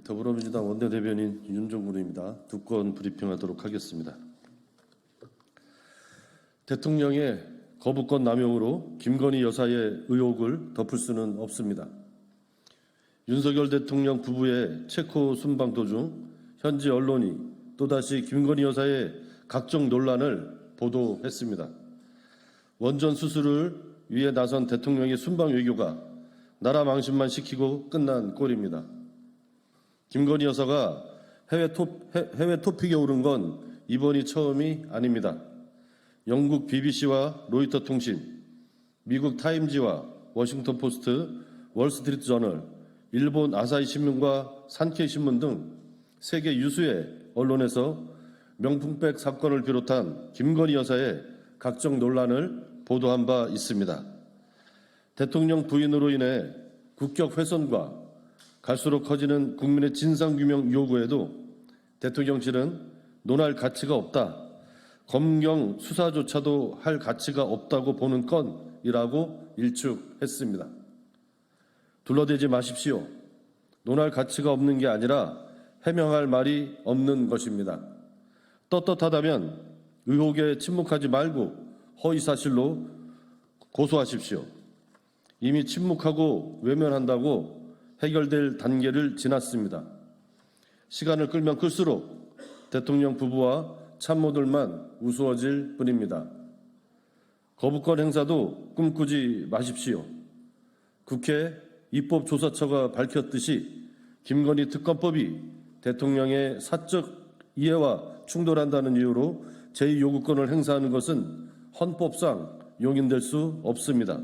더불어민주당 원내대변인 윤종군입니다. 두 건 브리핑하도록 하겠습니다. 대통령의 거부권 남용으로 김건희 여사의 의혹을 덮을 수는 없습니다. 윤석열 대통령 부부의 체코 순방 도중 현지 언론이 또다시 김건희 여사의 각종 논란을 보도했습니다. 원전 수술을 위해 나선 대통령의 순방 외교가 나라 망신만 시키고 끝난 꼴입니다. 김건희 여사가 해외 토픽에 오른 건 이번이 처음이 아닙니다. 영국 BBC와 로이터 통신, 미국 타임지와 워싱턴 포스트, 월스트리트 저널, 일본 아사히 신문과 산케이 신문 등 세계 유수의 언론에서 명품백 사건을 비롯한 김건희 여사의 각종 논란을 보도한 바 있습니다. 대통령 부인으로 인해 국격 훼손과 갈수록 커지는 국민의 진상규명 요구에도 대통령실은 논할 가치가 없다, 검경 수사조차도 할 가치가 없다고 보는 건이라고 일축했습니다. 둘러대지 마십시오. 논할 가치가 없는 게 아니라 해명할 말이 없는 것입니다. 떳떳하다면 의혹에 침묵하지 말고 허위사실로 고소하십시오. 이미 침묵하고 외면한다고 해결될 단계를 지났습니다. 시간을 끌면 끌수록 대통령 부부와 참모들만 우스워질 뿐입니다. 거부권 행사도 꿈꾸지 마십시오. 국회 입법조사처가 밝혔듯이 김건희 특검법이 대통령의 사적 이해와 충돌한다는 이유로 제2요구권을 행사하는 것은 헌법상 용인될 수 없습니다.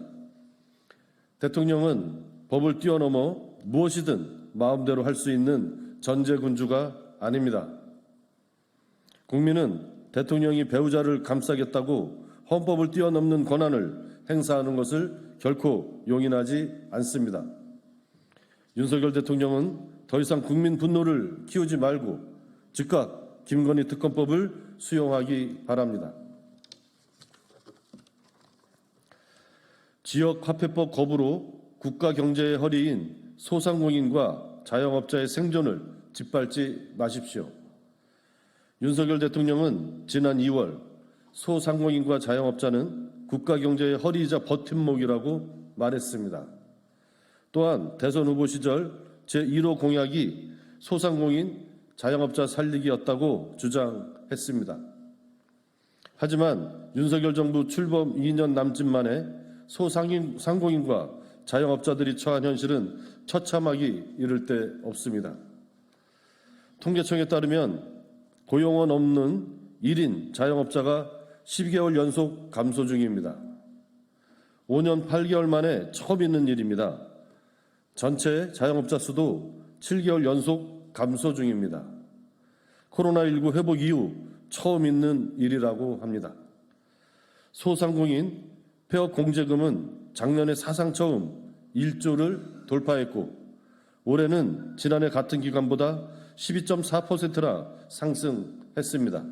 대통령은 법을 뛰어넘어 무엇이든 마음대로 할 수 있는 전제군주가 아닙니다. 국민은 대통령이 배우자를 감싸겠다고 헌법을 뛰어넘는 권한을 행사하는 것을 결코 용인하지 않습니다. 윤석열 대통령은 더 이상 국민 분노를 키우지 말고 즉각 김건희 특검법을 수용하기 바랍니다. 지역화폐법 거부로 국가 경제의 허리인 소상공인과 자영업자의 생존을 짓밟지 마십시오. 윤석열 대통령은 지난 2월 소상공인과 자영업자는 국가 경제의 허리이자 버팀목이라고 말했습니다. 또한 대선 후보 시절 제1호 공약이 소상공인, 자영업자 살리기였다고 주장했습니다. 하지만 윤석열 정부 출범 2년 남짓 만에 소상공인과 자영업자들이 처한 현실은 처참하기 이를 데 없습니다. 통계청에 따르면 고용원 없는 1인 자영업자가 12개월 연속 감소 중입니다. 5년 8개월 만에 처음 있는 일입니다. 전체 자영업자 수도 7개월 연속 감소 중입니다. 코로나19 회복 이후 처음 있는 일이라고 합니다. 소상공인 폐업 공제금은 작년에 사상 처음 1조를 돌파했고 올해는 지난해 같은 기간보다 12.4%나 상승했습니다.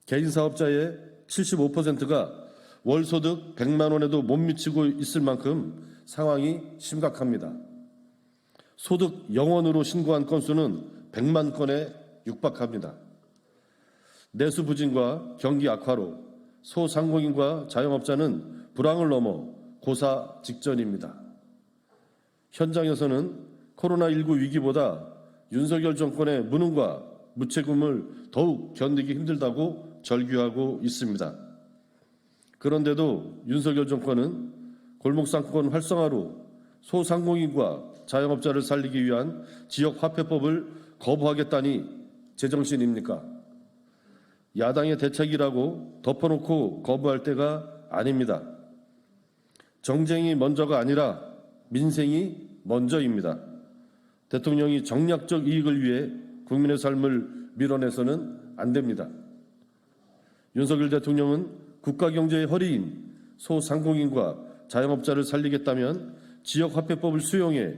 개인 사업자의 75%가 월소득 100만 원에도 못 미치고 있을 만큼 상황이 심각합니다. 소득 0원으로 신고한 건수는 100만 건에 육박합니다. 내수 부진과 경기 악화로 소상공인과 자영업자는 불황을 넘어 고사 직전입니다. 현장에서는 코로나19 위기보다 윤석열 정권의 무능과 무책임을 더욱 견디기 힘들다고 절규하고 있습니다. 그런데도 윤석열 정권은 골목상권 활성화로 소상공인과 자영업자를 살리기 위한 지역화폐법을 거부하겠다니 제정신입니까? 야당의 대책이라고 덮어놓고 거부할 때가 아닙니다. 정쟁이 먼저가 아니라 민생이 먼저입니다. 대통령이 정략적 이익을 위해 국민의 삶을 밀어내서는 안 됩니다. 윤석열 대통령은 국가 경제의 허리인 소상공인과 자영업자를 살리겠다면 지역화폐법을 수용해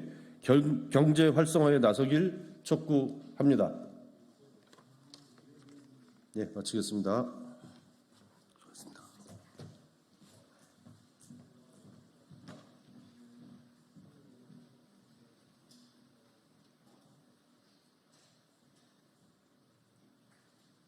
경제 활성화에 나서길 촉구합니다. 네, 마치겠습니다.